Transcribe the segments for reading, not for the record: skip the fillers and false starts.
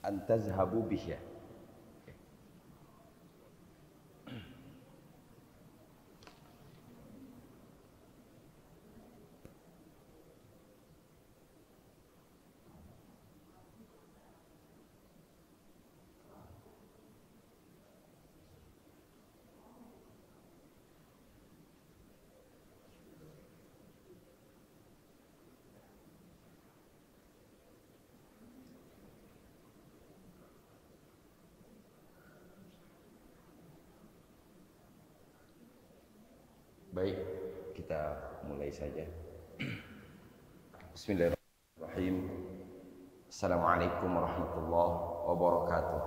Antazhabu bihi. Baik, kita mulai saja. Bismillahirrahmanirrahim. Assalamualaikum warahmatullahi wabarakatuh.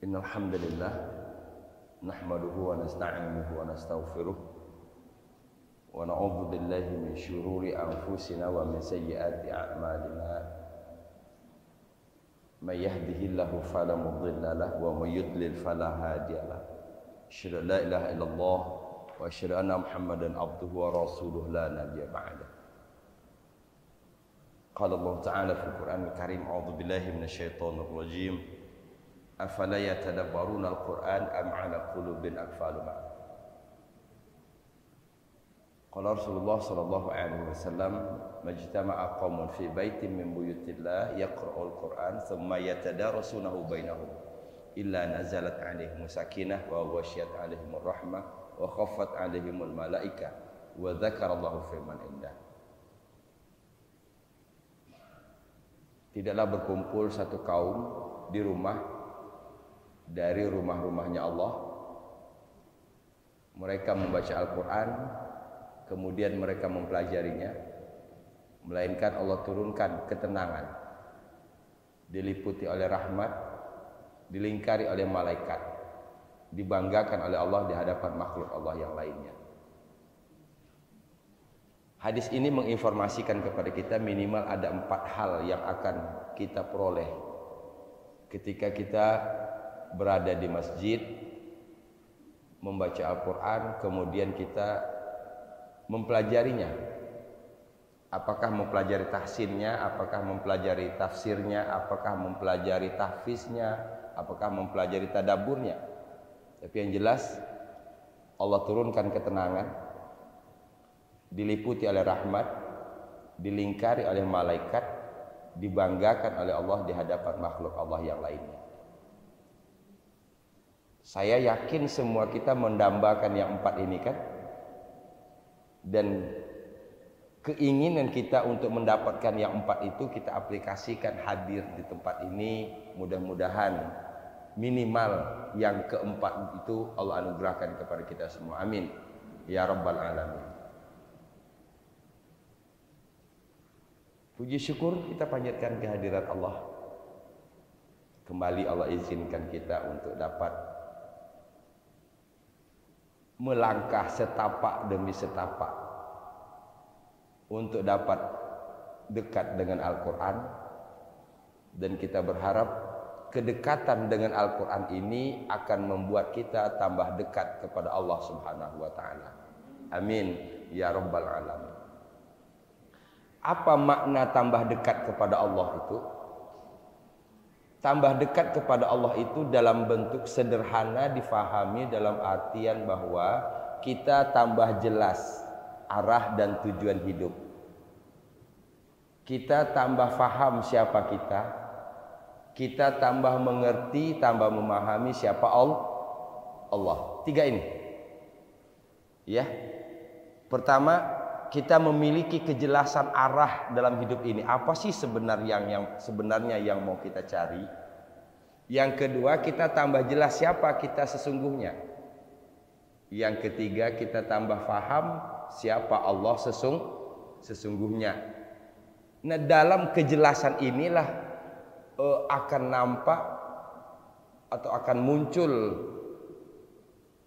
Innal hamdalillah nahmaduhu wa nasta'inuhu wa nastaghfiruh wa na'udzu billahi min syururi anfusina wa min sayyiati a'malina. May yahdihillahu fala mudilla lahu wa may yudlil fala hadiya lahu. Asyhadu an la ilaha illallah wa asyhadu anna Muhammadan abduhu wa rasuluhu la nabiyya ba'da. Qala Allah Ta'ala fil Qur'anil Karim, a'udzu billahi minasyaitonir rajim. Afala yatadabbaruna al-Qur'an am 'ala qulubin aqfaluha. Qala Rasulullah sallallahu alaihi wasallam, majtama'a qaumun fi baitin min buyutillah yaqra'ul Qur'an thumma yatadarasunahu bainahum illa nazalat alaihim sakinah wa wasyat alaihimur rahmah wa khaffat alaihimul malaika wa dzakarallahu fi man indah. Tidaklah berkumpul satu kaum di rumah dari rumah-rumahnya Allah, mereka membaca Al-Quran, kemudian mereka mempelajarinya, melainkan Allah turunkan ketenangan, diliputi oleh rahmat, dilingkari oleh malaikat, dibanggakan oleh Allah di hadapan makhluk Allah yang lainnya. Hadis ini menginformasikan kepada kita minimal ada 4 hal yang akan kita peroleh ketika kita berada di masjid membaca Al-Quran, kemudian kita mempelajarinya. Apakah mempelajari tahsinnya, apakah mempelajari tafsirnya, apakah mempelajari tahfiznya, apakah mempelajari tadabburnya. Tapi yang jelas Allah turunkan ketenangan, diliputi oleh rahmat, dilingkari oleh malaikat, dibanggakan oleh Allah di hadapan makhluk Allah yang lainnya. Saya yakin semua kita mendambakan yang 4 ini kan, dan keinginan kita untuk mendapatkan yang 4 itu kita aplikasikan hadir di tempat ini. Mudah-mudahan minimal yang keempat itu Allah anugerahkan kepada kita semua. Amin ya rabbal alamin. Puji syukur kita panjatkan kehadirat Allah. Kembali Allah izinkan kita untuk dapat melangkah setapak demi setapak untuk dapat dekat dengan Al-Quran, dan kita berharap kedekatan dengan Al-Quran ini akan membuat kita tambah dekat kepada Allah Subhanahu wa Ta'ala. Amin ya rabbal alamin. Apa makna tambah dekat kepada Allah itu? Tambah dekat kepada Allah itu dalam bentuk sederhana difahami dalam artian bahwa kita tambah jelas arah dan tujuan hidup. Kita tambah faham siapa kita. Kita tambah mengerti, tambah memahami siapa Allah. 3 ini. Ya. Pertama, kita memiliki kejelasan arah dalam hidup ini. Apa sih sebenarnya yang mau kita cari? Yang kedua, kita tambah jelas siapa kita sesungguhnya. Yang ketiga, kita tambah faham siapa Allah sesungguhnya. Nah, dalam kejelasan inilah akan nampak atau akan muncul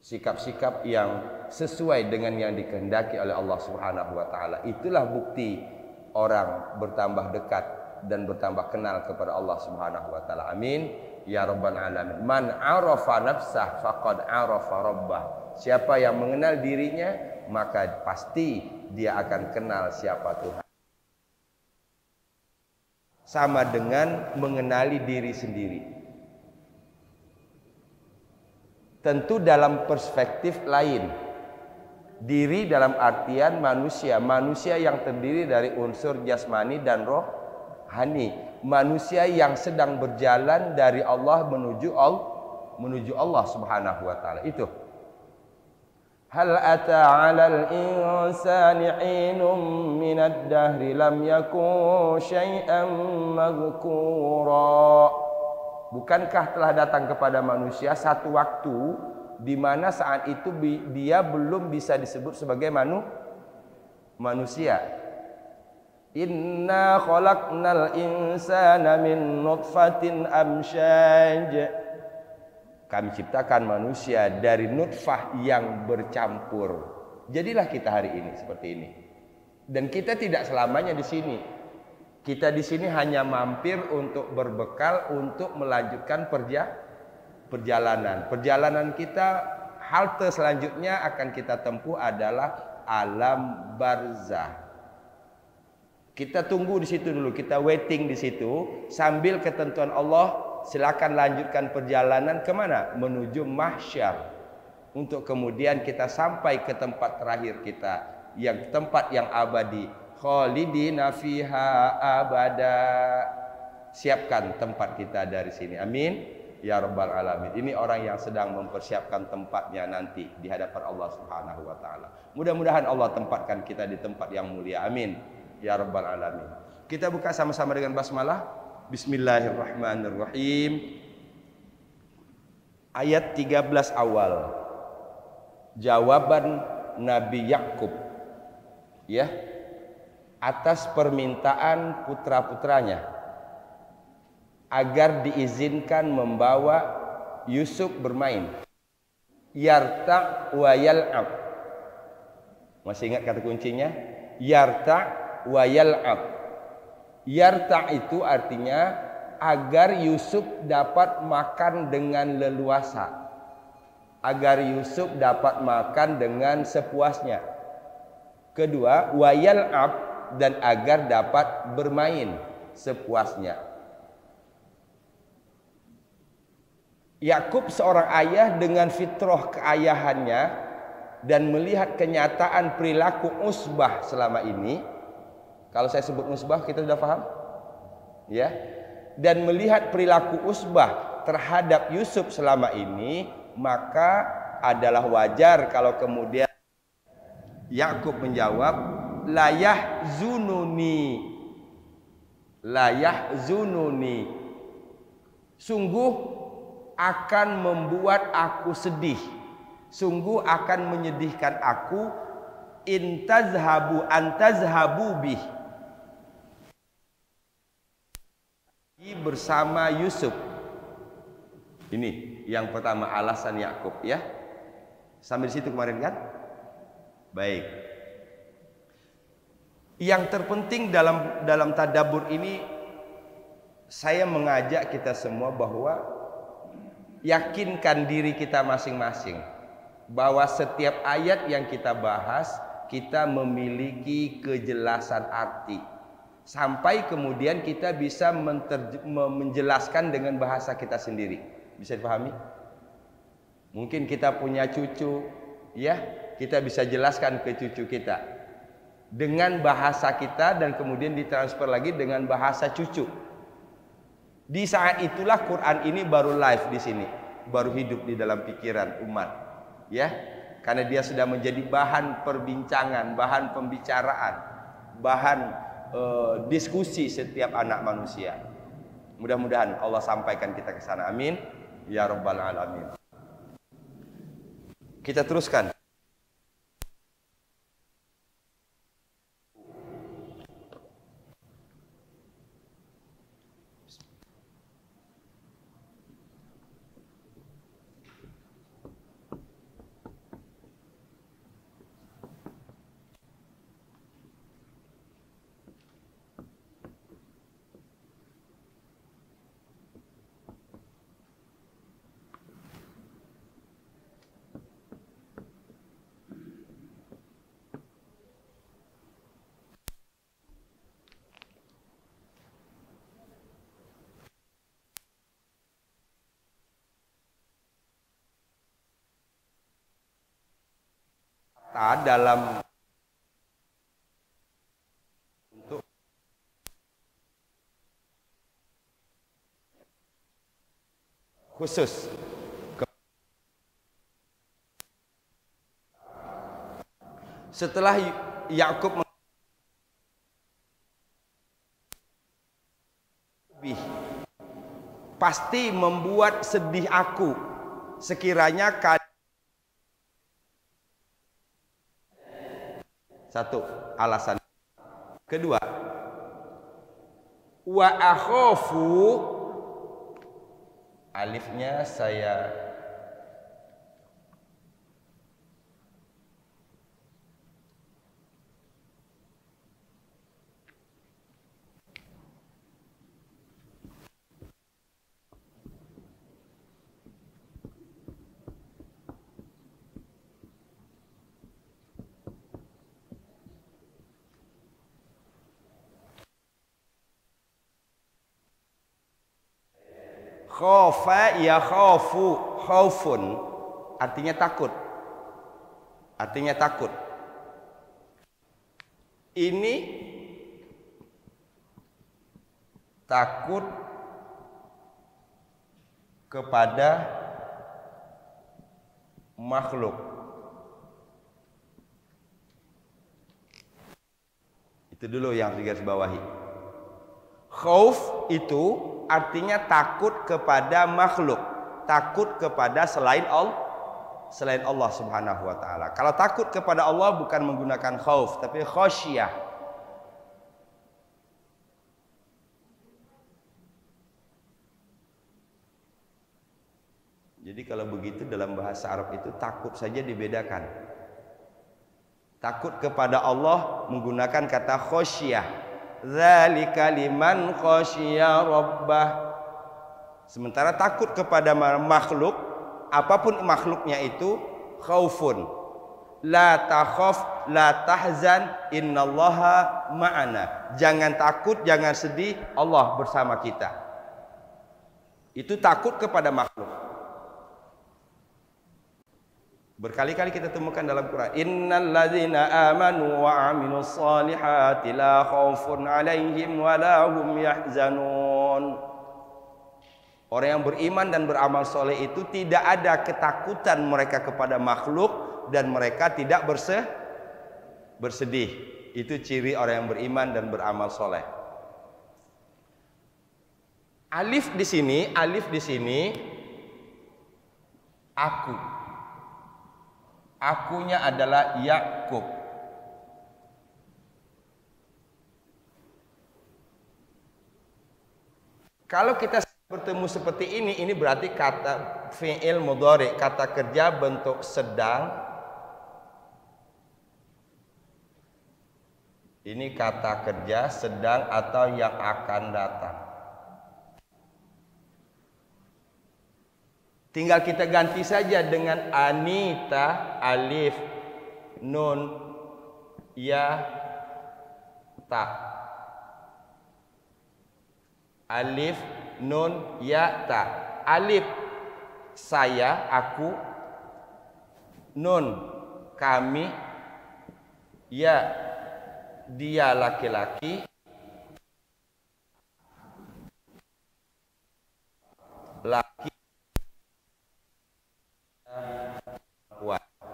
sikap-sikap yang sesuai dengan yang dikehendaki oleh Allah Subhanahu wa Ta'ala. Itulah bukti orang bertambah dekat dan bertambah kenal kepada Allah Subhanahu wa taala. Amin ya rabbal alamin. Man arafa nafsah faqad arafa rabbah. Siapa yang mengenal dirinya, maka pasti dia akan kenal siapa Tuhan. Sama dengan mengenali diri sendiri. Tentu dalam perspektif lain. Diri dalam artian manusia. Manusia yang terdiri dari unsur jasmani dan rohani. Manusia yang sedang berjalan dari Allah menuju Allah Subhanahu wa taala. Itu. Hal ata 'alal insani 'inum minad dahri lam yakun syai'an madhkura. Bukankah telah datang kepada manusia satu waktu di mana saat itu dia belum bisa disebut sebagai manusia. Inna khalaqnal insana min nutfatin amsyaj. Kami ciptakan manusia dari nutfah yang bercampur. Jadilah kita hari ini seperti ini. Dan kita tidak selamanya di sini. Kita di sini hanya mampir untuk berbekal untuk melanjutkan perjalanan. Perjalanan kita, halte selanjutnya akan kita tempuh adalah alam barzah. Kita tunggu di situ dulu, kita waiting di situ sambil ketentuan Allah. Silakan lanjutkan perjalanan kemana? Menuju mahsyar. Untuk kemudian kita sampai ke tempat terakhir kita, yang tempat yang abadi. Khalidina fiha abada. Siapkan tempat kita dari sini. Amin ya rabbal alamin. Ini orang yang sedang mempersiapkan tempatnya nanti di hadapan Allah Subhanahu wa taala. Mudah-mudahan Allah tempatkan kita di tempat yang mulia. Amin ya rabbal alamin. Kita buka sama-sama dengan basmalah. Bismillahirrahmanirrahim. Ayat 13 awal. Jawaban Nabi Yakub, ya, atas permintaan putra-putranya agar diizinkan membawa Yusuf bermain. Yarta wa yal'ab. Masih ingat kata kuncinya? Yarta wa yal'ab. Yarta itu artinya agar Yusuf dapat makan dengan leluasa, agar Yusuf dapat makan dengan sepuasnya. Kedua, wayal'ab, dan agar dapat bermain sepuasnya. Yakub seorang ayah dengan fitrah keayahannya dan melihat kenyataan perilaku usbah selama ini. Kalau saya sebut usbah, kita sudah paham? Ya. Dan melihat perilaku usbah terhadap Yusuf selama ini, maka adalah wajar kalau kemudian Yakub menjawab, layah zununi. Layah zununi. Sungguh akan membuat aku sedih. Sungguh akan menyedihkan aku. Intazhabu antazhabu bih. Bersama Yusuf. Ini yang pertama alasan Yakub, ya. Sampai di situ kemarin kan? Baik. Yang terpenting dalam tadabbur ini, saya mengajak kita semua bahwa yakinkan diri kita masing-masing bahwa setiap ayat yang kita bahas kita memiliki kejelasan arti. Sampai kemudian kita bisa menjelaskan dengan bahasa kita sendiri. Bisa dipahami? Mungkin kita punya cucu, ya, kita bisa jelaskan ke cucu kita dengan bahasa kita dan kemudian ditransfer lagi dengan bahasa cucu. Di saat itulah Quran ini baru live di sini, baru hidup di dalam pikiran umat, ya, karena dia sudah menjadi bahan perbincangan, bahan pembicaraan, bahan diskusi setiap anak manusia. Mudah-mudahan Allah sampaikan kita ke sana. Amin ya rabbal alamin. Kita teruskan. dalam untuk khusus setelah Yakub pasti membuat sedih aku sekiranya satu alasan. Kedua, wa akhafu, alifnya saya khafa ya khafu, khaufun artinya takut. Artinya takut. Ini takut kepada makhluk. Itu dulu yang digarisbawahi. Khauf itu artinya takut kepada makhluk, takut kepada selain Allah Subhanahu wa taala. Kalau takut kepada Allah bukan menggunakan khauf tapi khasyiyah. Jadi kalau begitu dalam bahasa Arab itu takut saja dibedakan. Takut kepada Allah menggunakan kata khasyiyah. Dzalika liman khasyiya rabbah. Sementara takut kepada makhluk, apapun makhluknya itu, khaufun. La takhaf, la tahzan, innallaha ma'ana. Jangan takut, jangan sedih, Allah bersama kita. Itu takut kepada makhluk. Berkali-kali kita temukan dalam Quran, innal ladzina amanu wa 'amilus solihati la khaufun 'alaihim wa la hum yahzanun. Orang yang beriman dan beramal soleh itu tidak ada ketakutan mereka kepada makhluk dan mereka tidak bersedih. Itu ciri orang yang beriman dan beramal soleh. Alif di sini aku. Akunya adalah Yakub. Kalau kita bertemu seperti ini berarti kata fi'il mudhari, kata kerja bentuk sedang. Ini kata kerja sedang atau yang akan datang. Tinggal kita ganti saja dengan Anita, alif, nun, ya, ta. Alif, nun, ya, ta. Alif, saya, aku. Nun, kami. Ya, dia laki-laki. Laki.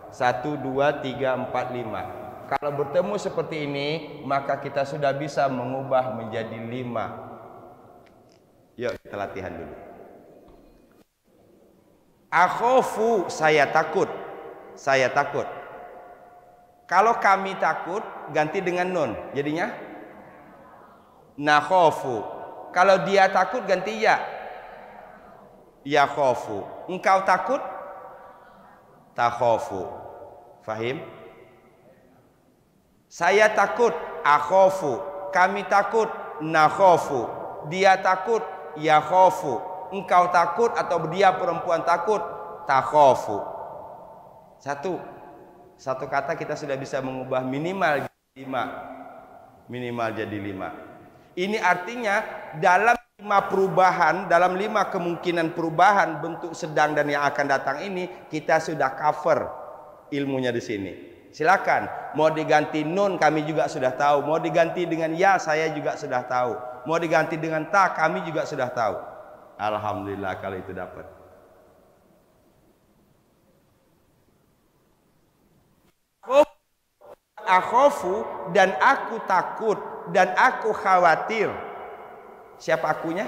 1, 2, 3, 4, 5. Kalau bertemu seperti ini, maka kita sudah bisa mengubah menjadi 5. Yuk kita latihan dulu. Akhofu, saya takut. Saya takut. Kalau kami takut, ganti dengan nun. Jadinya nakhofu. Kalau dia takut, ganti ya. Ya khofu. Engkau takut? Takhofu. Fahim? Saya takut, akhofu. Kami takut, nakhofu. Dia takut, yakhofu. Engkau takut atau dia perempuan takut, takhofu. Satu kata kita sudah bisa mengubah minimal 5. Minimal jadi 5. Ini artinya dalam 5 perubahan, dalam 5 kemungkinan perubahan bentuk sedang dan yang akan datang ini, kita sudah cover ilmunya di sini. Silakan. Mau diganti nun kami juga sudah tahu. Mau diganti dengan ya saya juga sudah tahu. Mau diganti dengan ta kami juga sudah tahu. Alhamdulillah kalau itu dapat. Akhofu dan aku takut dan aku khawatir. Siapa akunya?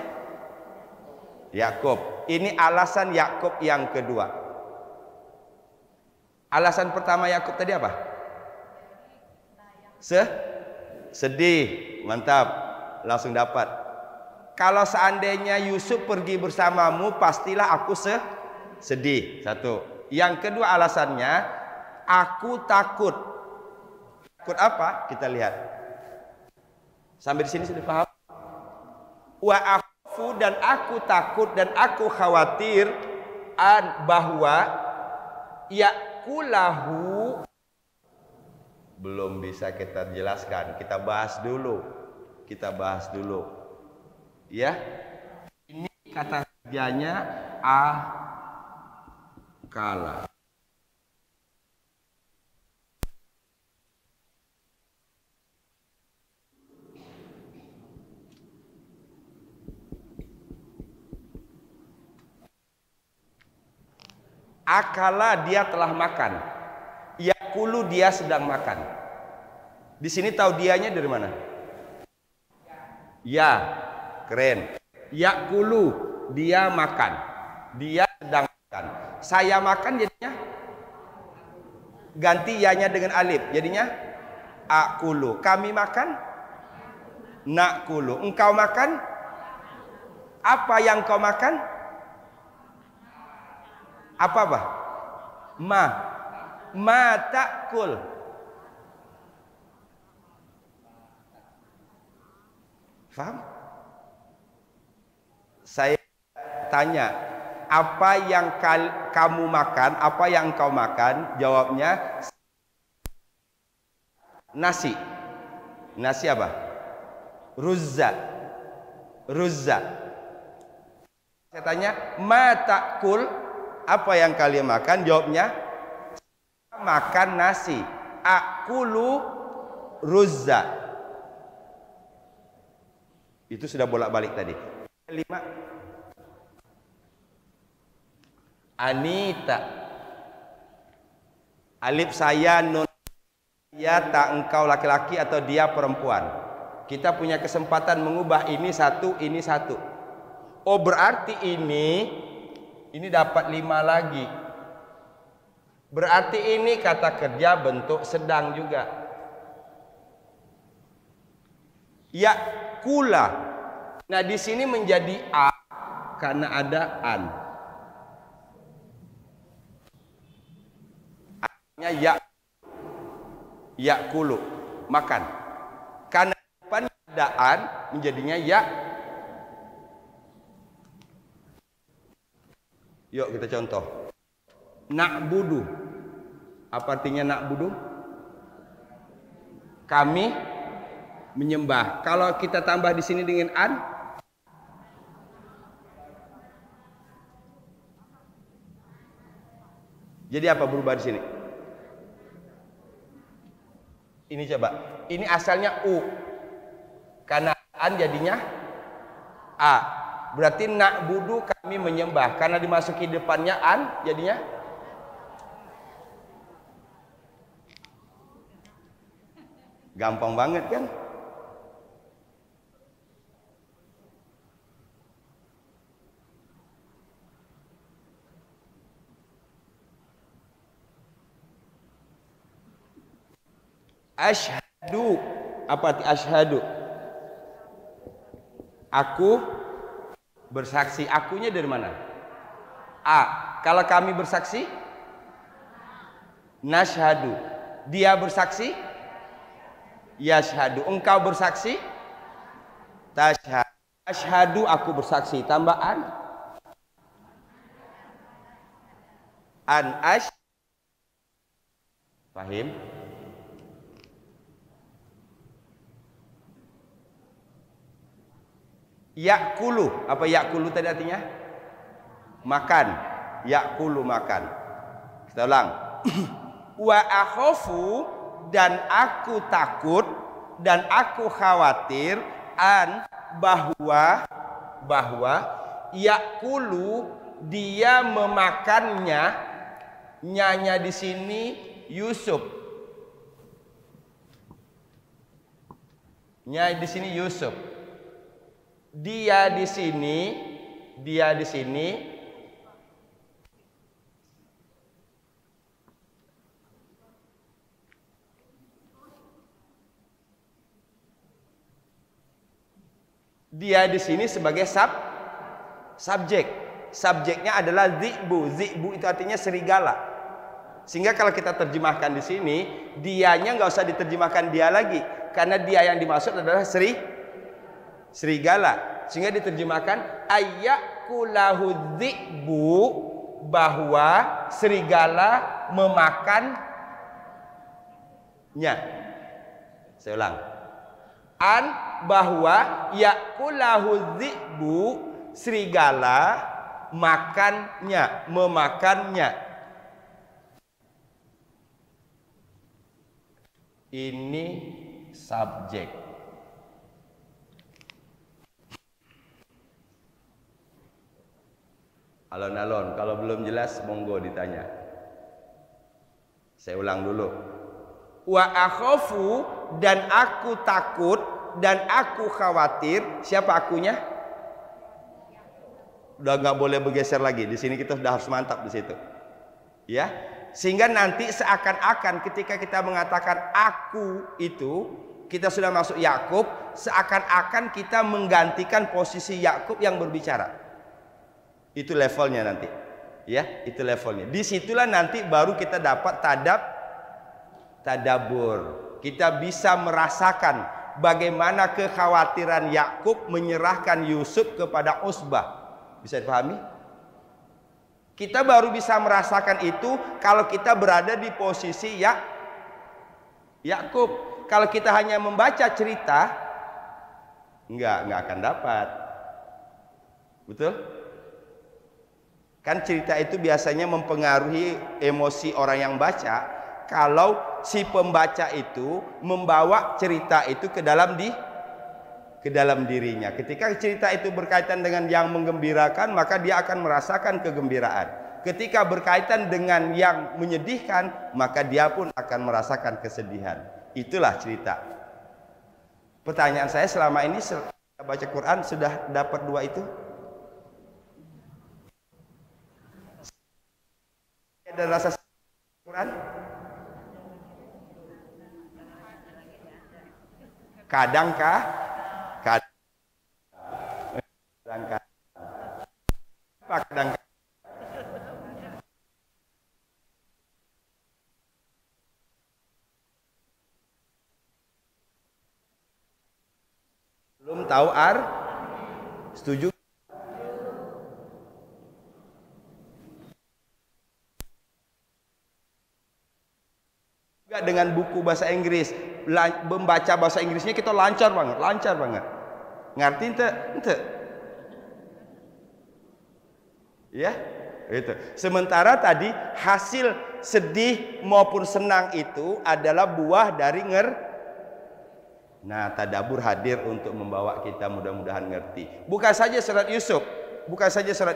Yakub. Ini alasan Yakub yang kedua. Alasan pertama Yakub tadi apa? Sedih. Mantap. Langsung dapat. Kalau seandainya Yusuf pergi bersamamu, pastilah aku sedih. Satu. Yang kedua alasannya, aku takut. Takut apa? Kita lihat. Sampai di sini sudah paham? Wa akhafu dan aku takut dan aku khawatir bahwa yakulahu belum bisa kita jelaskan. Kita bahas dulu. Ya. Ini kata kerjanya akala. Akala dia telah makan. Yakulu dia sedang makan. Di sini tahu dianya dari mana? Ya, keren. Yakulu dia makan. Dia sedang makan. Saya makan jadinya ganti yanya dengan alif. Jadinya akulu. Kami makan nakulu. Engkau makan? Apa yang kau makan? Apa? Ma ta'kul. Faham? Saya tanya, apa yang kamu makan, apa yang kau makan? Jawabnya nasi. Nasi apa? Ruzza. Saya tanya, ma ta'kul? Apa yang kalian makan? Jawabnya makan nasi. Akulu ruzza. Itu sudah bolak-balik tadi. 5. Anita. Alif saya, nun saya, tak engkau laki-laki atau dia perempuan. Kita punya kesempatan mengubah ini satu, ini satu. Oh berarti ini dapat 5 lagi. Berarti ini kata kerja bentuk sedang juga. Ya kula. Nah di sini menjadi a karena ada an. Artinya ya kulu makan. Karena depan ada an menjadinya ya. Yuk kita contoh. Na'budu. Apa artinya na'budu? Kami menyembah. Kalau kita tambah di sini dengan an, jadi apa berubah di sini? Ini coba. Ini asalnya u. Karena an jadinya a. Berarti na'budu kami menyembah. Karena dimasuki depannya an jadinya gampang banget kan? Asyhadu. Apa arti asyhadu? Aku bersaksi. Akunya dari mana? A. Kalau kami bersaksi, nashhadu. Dia bersaksi, yashhadu. Engkau bersaksi, tashhadu. Asyhadu aku bersaksi. Tambahan an ash. Pahim? Yakulu. Apa yakulu tadi artinya? Makan. Yakulu makan. Kita ulang. Wa akhafu, dan aku takut dan aku khawatir an bahwa yakulu, dia memakannya. Nyanya di sini Yusuf. Nya di sini Yusuf. Dia di sini dia di sini sebagai subjek. Subjeknya adalah zi'bu. Zi'bu itu artinya serigala. Sehingga kalau kita terjemahkan di sini, dianya nggak usah diterjemahkan dia lagi, karena dia yang dimaksud adalah serigala. Sehingga diterjemahkan ayyakulahu dzi'bu, bahwa serigala memakannya. Saya ulang. An, bahwa yakulahu dzi'bu, serigala memakannya. Ini subjek. Alon-alon, kalau belum jelas monggo ditanya. Saya ulang dulu. Wa akhafu, dan aku takut dan aku khawatir. Siapa akunya? Udah nggak boleh bergeser lagi. Di sini kita sudah harus mantap di situ. Ya. Sehingga nanti seakan-akan ketika kita mengatakan aku itu, kita sudah masuk Yakub, seakan-akan kita menggantikan posisi Yakub yang berbicara. Itu levelnya nanti. Ya, itu levelnya. Disitulah nanti baru kita dapat tadabur. Kita bisa merasakan bagaimana kekhawatiran Yakub menyerahkan Yusuf kepada Utsbah. Bisa dipahami? Kita baru bisa merasakan itu kalau kita berada di posisi Yakub. Kalau kita hanya membaca cerita, nggak akan dapat. Betul? Kan cerita itu biasanya mempengaruhi emosi orang yang baca. Kalau si pembaca itu membawa cerita itu ke dalam dirinya. Ketika cerita itu berkaitan dengan yang menggembirakan, maka dia akan merasakan kegembiraan. Ketika berkaitan dengan yang menyedihkan, maka dia pun akan merasakan kesedihan. Itulah cerita. Pertanyaan saya, selama ini baca Quran sudah dapat dua itu? Ada rasa Quran? Kadangkah? Kadangkah? Apa kadangkah? Belum tahu setuju? Dengan buku bahasa Inggris, membaca bahasa Inggrisnya kita lancar banget. Ngerti ente? Ya, itu. Sementara tadi hasil sedih maupun senang itu adalah buah dari Nah, tadabur hadir untuk membawa kita mudah-mudahan ngerti. Bukan saja surat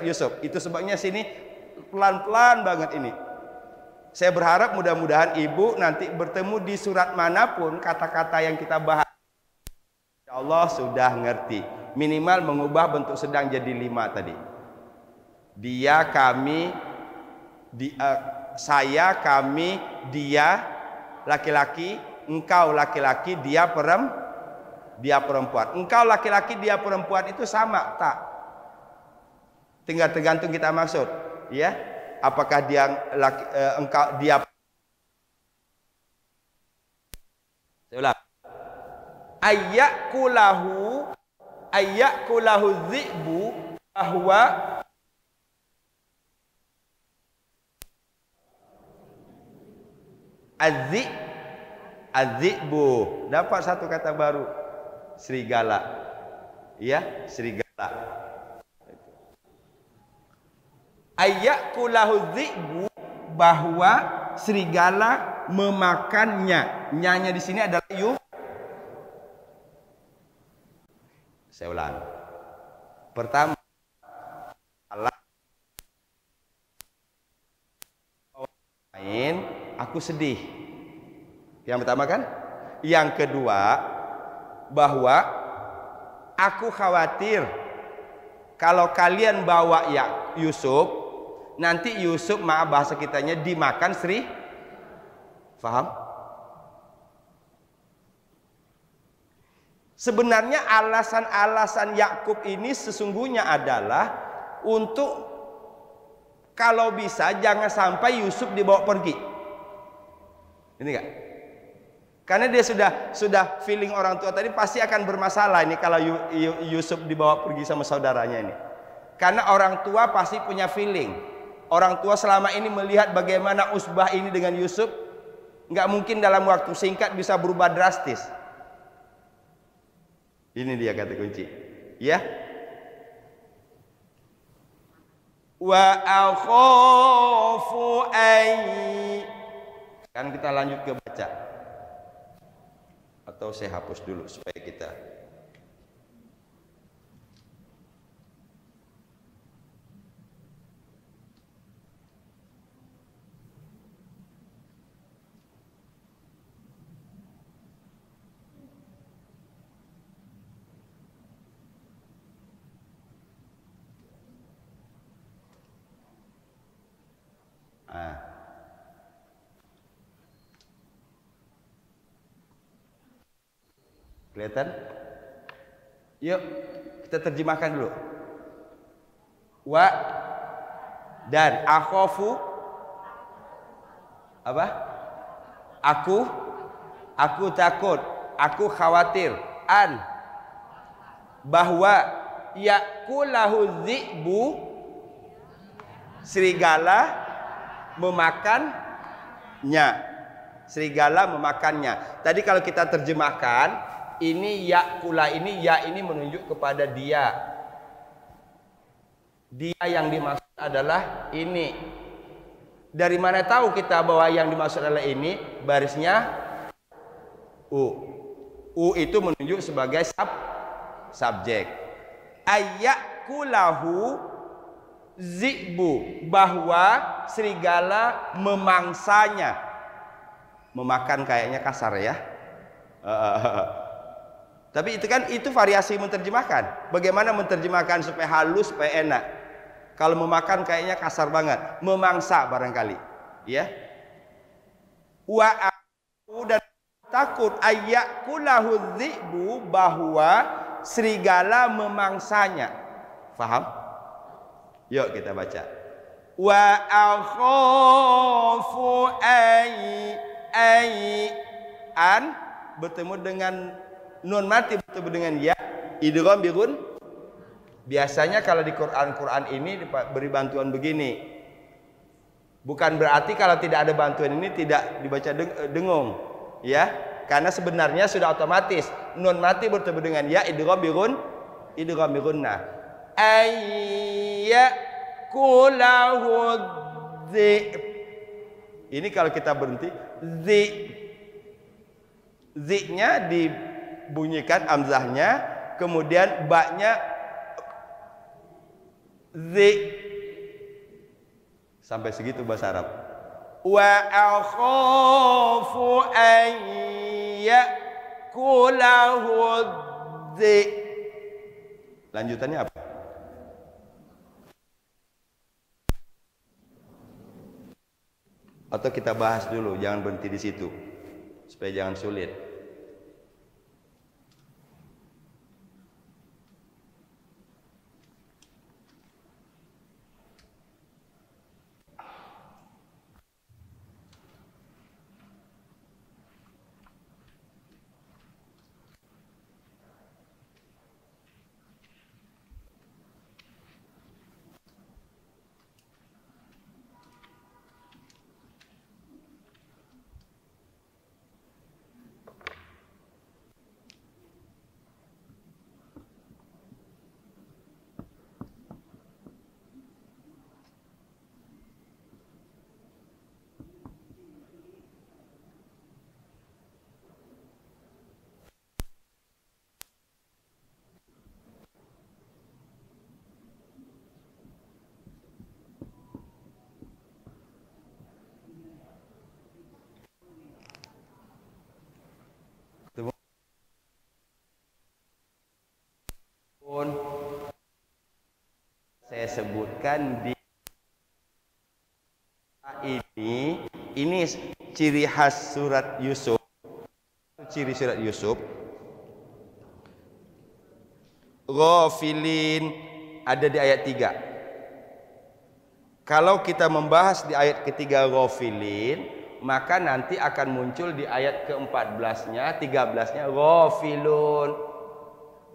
Yusuf. Itu sebabnya sini pelan-pelan banget ini. Saya berharap mudah-mudahan ibu nanti bertemu di surat manapun, kata-kata yang kita bahas, insya Allah sudah ngerti. Minimal mengubah bentuk sedang jadi 5 tadi. Dia, kami, saya, kami, dia laki-laki, engkau laki-laki, dia perempuan. Engkau laki-laki, dia perempuan itu sama tak? Tinggal tergantung kita maksud, ya. Apakah dia engkau dia? Saya ulang. Ayyakulahu dzi'bu, bahwa az-dzi'bu dapat satu kata baru, serigala. Ya, serigala. Ayyakulahu dzi'bu, bahwa serigala memakannya. Nyanya di sini adalah Saya ulang. Pertama, Allah main, aku sedih. Yang pertama kan? Yang kedua, bahwa aku khawatir kalau kalian bawa ya Yusuf, nanti Yusuf, maaf bahasa kitanya, dimakan Sri. Faham? Sebenarnya alasan-alasan Yakub ini sesungguhnya adalah untuk kalau bisa jangan sampai Yusuf dibawa pergi. Ini enggak? Karena dia sudah feeling orang tua tadi pasti akan bermasalah ini kalau Yusuf dibawa pergi sama saudaranya ini. Karena orang tua pasti punya feeling. Orang tua selama ini melihat bagaimana Usbah ini dengan Yusuf, nggak mungkin dalam waktu singkat bisa berubah drastis. Ini dia kata kunci. Ya. Wa akhafu Kan kita lanjut ke baca. Atau saya hapus dulu supaya kita kelihatan? Yuk kita terjemahkan dulu. Wa dan akhafu apa? Aku takut, aku khawatir bahwa yakulahu dzi'bu, serigala memakannya. Tadi kalau kita terjemahkan, ini yakula ini menunjuk kepada dia. Dia yang dimaksud adalah ini. Dari mana tahu kita bahwa yang dimaksud adalah ini? Barisnya U itu menunjuk sebagai subjek. Ayakulahu zi'bu, bahwa serigala memangsanya. Memakan kayaknya kasar ya. Tapi itu variasi menerjemahkan. Bagaimana menerjemahkan supaya halus, supaya enak. Kalau memakan kayaknya kasar banget. Memangsa barangkali. Ya. Wa aku dan takut ayakulahu dzi'bu, bahwa serigala memangsanya. Faham? Yuk kita baca. Wa akhafu an bertemu dengan nun mati, bertemu dengan ya, idgham birun. Biasanya kalau di Quran ini beri bantuan begini. Bukan berarti kalau tidak ada bantuan ini tidak dibaca dengung, ya. Karena sebenarnya sudah otomatis nun mati bertemu dengan ya, idgham birunna. Ayyakulahu dzib. Ini kalau kita berhenti zi-nya dibunyikan amzahnya, kemudian ba-nya zi. Sampai segitu bahasa Arab. Wa akhafu ayyakulahu zi. Lanjutannya apa? Atau kita bahas dulu, jangan berhenti di situ supaya jangan sulit. disebutkan di ini ciri khas surat Yusuf. Ciri surat Yusuf, ghafilin ada di ayat 3. Kalau kita membahas di ayat ketiga ghafilin, maka nanti akan muncul di ayat ke-14-nya, 13-nya ghafilun.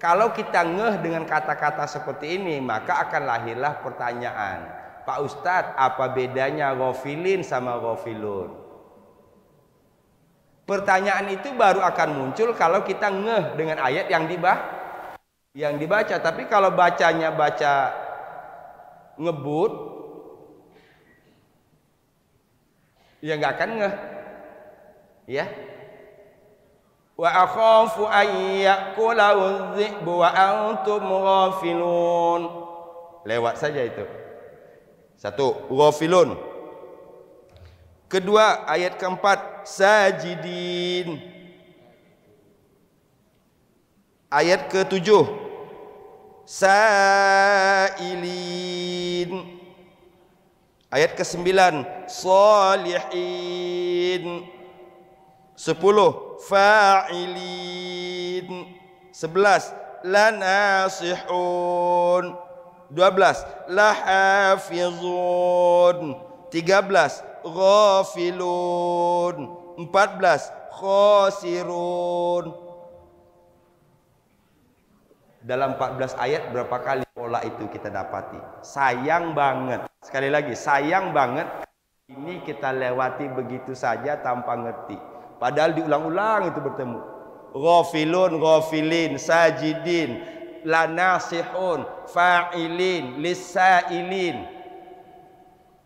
Kalau kita ngeh dengan kata-kata seperti ini, maka akan lahirlah pertanyaan, Pak Ustadz, apa bedanya ghafilin sama ghafilun? Pertanyaan itu baru akan muncul kalau kita ngeh dengan ayat yang dibaca. Tapi kalau bacanya baca ngebut, ya nggak akan ngeh, ya. Wa akhafu an ya'kulahu dhi'bu wa antum ghafilun. Lewat saja itu. 1, ghafilun. Kedua, ayat keempat, sajidin. Ayat ke-7, sailin. Ayat ke-9, salihin. 10, fa'ilin. 11, lanasihun. 12, lahafizun. 13, ghafilun. 14, khasirun. Dalam 14 ayat berapa kali pola itu kita dapati? Sayang banget. Sekali lagi, sayang banget ini kita lewati begitu saja tanpa ngerti. Padahal diulang-ulang itu bertemu. Ghafilun, ghafilin, sajidin, lanasihun, fa'ilin, lisailin,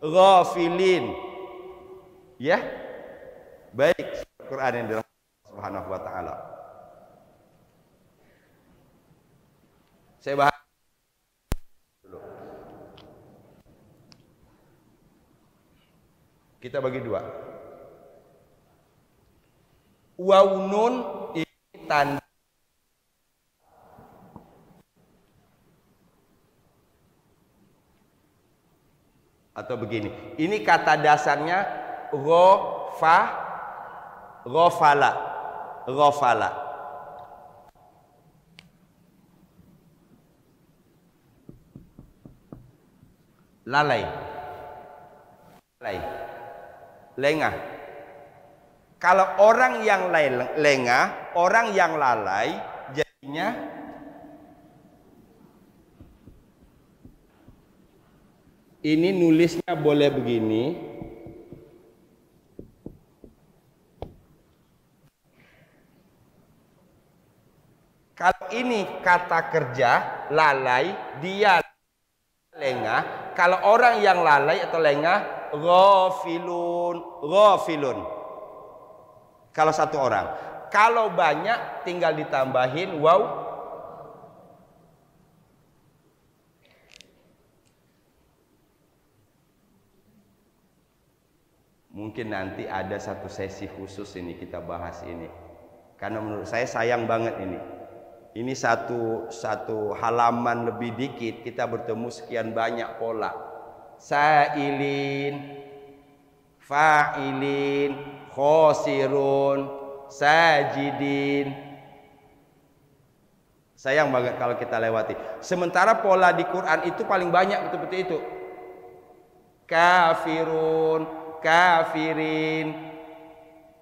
ghafilin. Ya, baik. Quran yang dirahmati Subhanahu wa ta'ala. Saya bahas dulu. Kita bagi 2. Waw nun ini tanda atau begini. Ini kata dasarnya ghafala. Lalai. Lengah. Kalau orang yang lengah, orang yang lalai, jadinya ini nulisnya boleh begini. Kalau ini kata kerja, lalai, dia lengah. Kalau orang yang lalai atau lengah, ghafilun. Kalau satu orang. Kalau banyak tinggal ditambahin waw. Mungkin nanti ada satu sesi khusus ini kita bahas ini. Karena menurut saya sayang banget ini. Ini satu halaman lebih dikit kita bertemu sekian banyak pola. Sailin, fa'ilin, khosirun, sajidin. Sayang banget kalau kita lewati. Sementara pola di Quran itu paling banyak betul-betul itu. Kafirun, kafirin.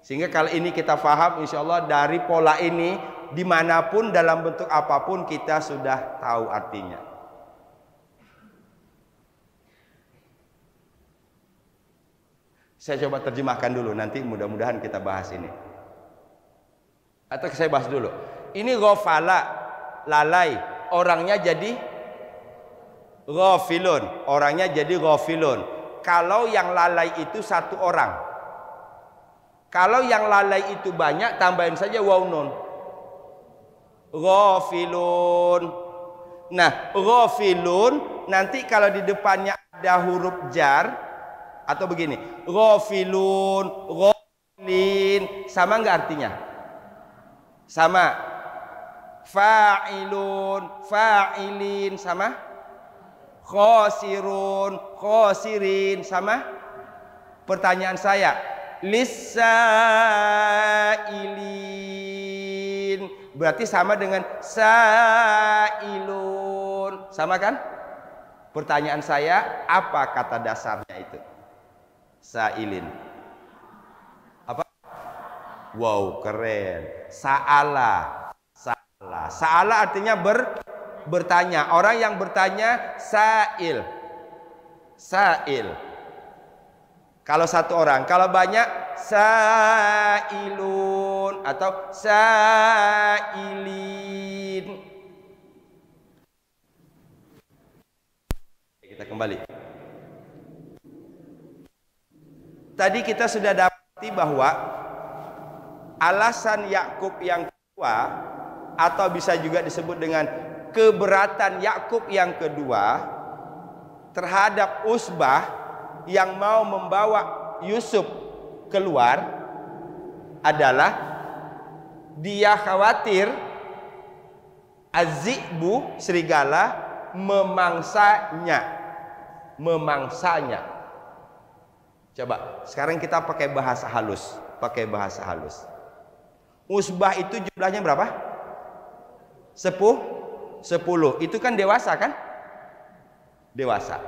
Sehingga kalau ini kita paham, insya Allah dari pola ini dimanapun dalam bentuk apapun kita sudah tahu artinya. Saya coba terjemahkan dulu, nanti mudah-mudahan kita bahas ini. Atau saya bahas dulu. Ini ghafala, lalai, orangnya jadi ghafilun, orangnya jadi ghafilun. Kalau yang lalai itu satu orang. Kalau yang lalai itu banyak, tambahin saja waw nun. Ghafilun. Nah, ghafilun nanti kalau di depannya ada huruf jar atau begini, ghafilun, ghafilin, sama enggak artinya? Sama. Fa'ilun, fa'ilin, sama? khosirun, khosirin. Sama? Pertanyaan saya, lisailin, berarti sama dengan sailun. Sama kan? Pertanyaan saya, apa kata dasarnya itu? Sailin. Apa? Wow, keren. Sa'ala. Sa'ala. Sa'ala artinya bertanya. Orang yang bertanya sa'il. Sa'il. Kalau satu orang, kalau banyak sa'ilun atau sa'ilin. Kita kembali. Tadi kita sudah dapati bahwa alasan Yakub yang kedua, atau bisa juga disebut dengan keberatan Yakub yang kedua terhadap Usbah yang mau membawa Yusuf keluar adalah dia khawatir Az-Zi'bu, serigala, memangsanya. Coba sekarang kita pakai bahasa halus, Usbah itu jumlahnya berapa? 10. Itu kan dewasa kan? Dewasa.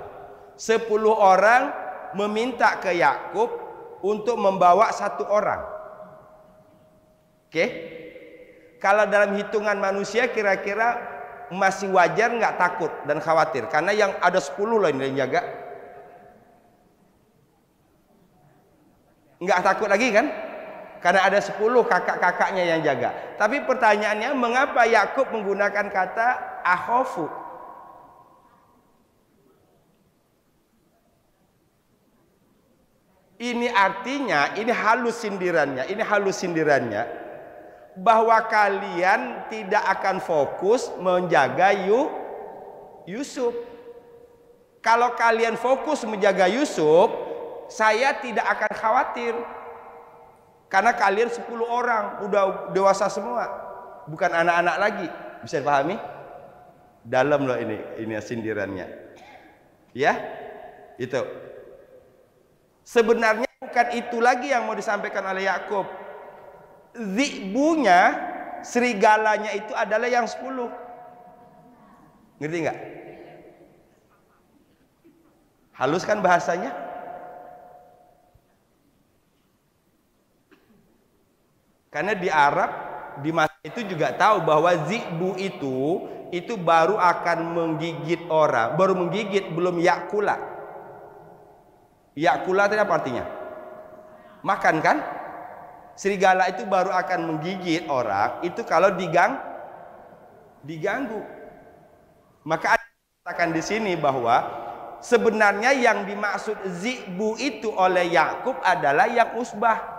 10 orang meminta ke Yakub untuk membawa 1 orang. Oke? Kalau dalam hitungan manusia kira-kira masih wajar nggak takut dan khawatir? Karena yang ada 10 loh yang jaga. Nggak takut lagi kan? Karena ada 10 kakak-kakaknya yang jaga. Tapi pertanyaannya, mengapa Yakub menggunakan kata akhofu? Ini artinya, ini halus sindirannya, bahwa kalian tidak akan fokus menjaga Yusuf. Kalau kalian fokus menjaga Yusuf, saya tidak akan khawatir. Karena kalian 10 orang, udah dewasa semua, bukan anak-anak lagi. Bisa dipahami? Dalam loh ini sindirannya. Ya, itu. Sebenarnya bukan itu lagi yang mau disampaikan oleh Yakub. Zi'bunya, serigalanya itu adalah yang 10. Ngerti nggak? Halus kan bahasanya? Karena di Arab di masa itu juga tahu bahwa zi'bu itu baru akan menggigit orang, baru menggigit, belum yakula. Yakula itu apa artinya? Makan kan? Serigala itu baru akan menggigit orang itu kalau diganggu. Maka katakan di sini bahwa sebenarnya yang dimaksud zi'bu itu oleh Yakub adalah yang Usbah.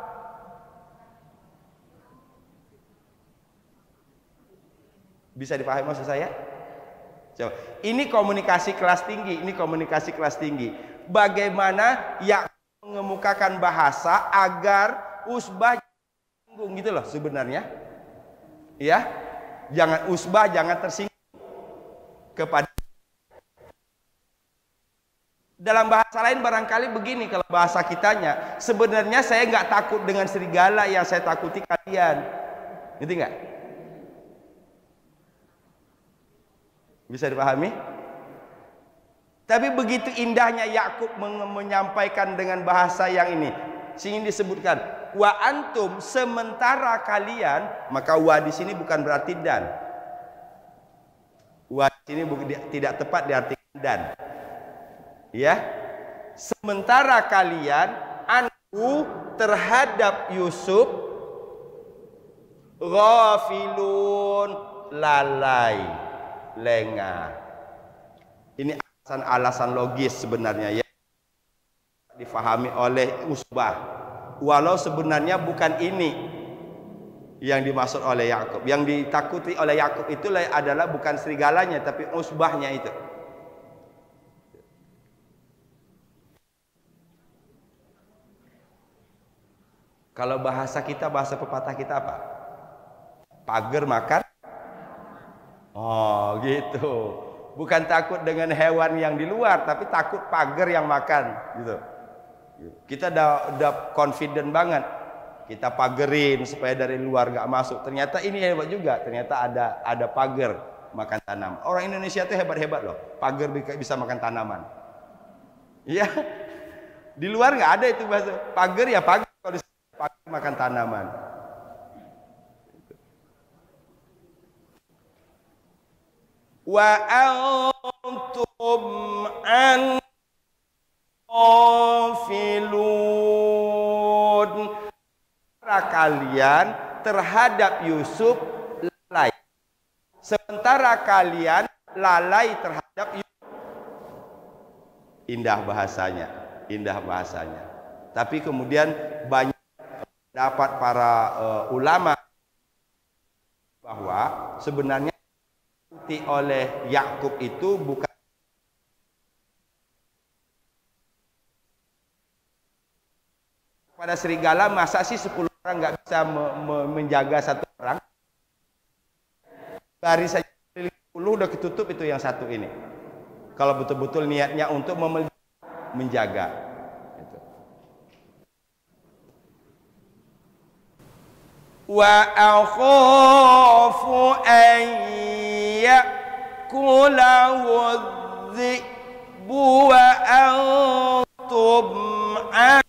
Bisa dipahami maksud saya? Coba. Ini komunikasi kelas tinggi. Bagaimana Yakub mengemukakan bahasa agar Usbah tersinggung gitu loh sebenarnya. Ya. Jangan Usbah jangan tersinggung kepada. Dalam bahasa lain barangkali begini kalau bahasa kitanya, sebenarnya saya nggak takut dengan serigala, yang saya takuti kalian. Ngerti nggak? Bisa dipahami? Tapi begitu indahnya Yakub menyampaikan dengan bahasa yang ini. Sini disebutkan wa antum, sementara kalian, maka wa di sini bukan berarti dan. Wa di sini tidak tepat diartikan dan. Ya. Sementara kalian anhu terhadap Yusuf ghafilun, lalai, lengah. Ini alasan logis sebenarnya ya, difahami oleh Usbah, walau sebenarnya bukan ini yang dimaksud oleh Yakub. Yang ditakuti oleh Yakub itu adalah bukan serigalanya tapi Usbahnya itu. Kalau bahasa kita, bahasa pepatah kita apa? Pager makan. Oh gitu. Bukan takut dengan hewan yang di luar, tapi takut pagar yang makan, gitu. Kita udah confident banget. Kita pagerin supaya dari luar gak masuk. Ternyata ini hebat juga. Ternyata ada pagar makan tanam. Orang Indonesia tuh hebat-hebat loh. Pagar bisa makan tanaman. Iya. Di luar nggak ada itu bahasa. Pagar ya pagar, kalau pagar makan tanaman. Wa antum an ghafilun. Kalian terhadap Yusuf lalai. Sementara kalian lalai terhadap Yusuf. Indah bahasanya, indah bahasanya. Tapi kemudian banyak dapat para ulama bahwa sebenarnya oleh Yakub itu bukan pada serigala. Masa sih 10 orang nggak bisa menjaga satu orang? Baris saja 10 udah ketutup itu yang satu ini. Kalau betul-betul niatnya untuk menjaga. Itu. Wa akhafu an ya'kulahu dhi'bu wa antum an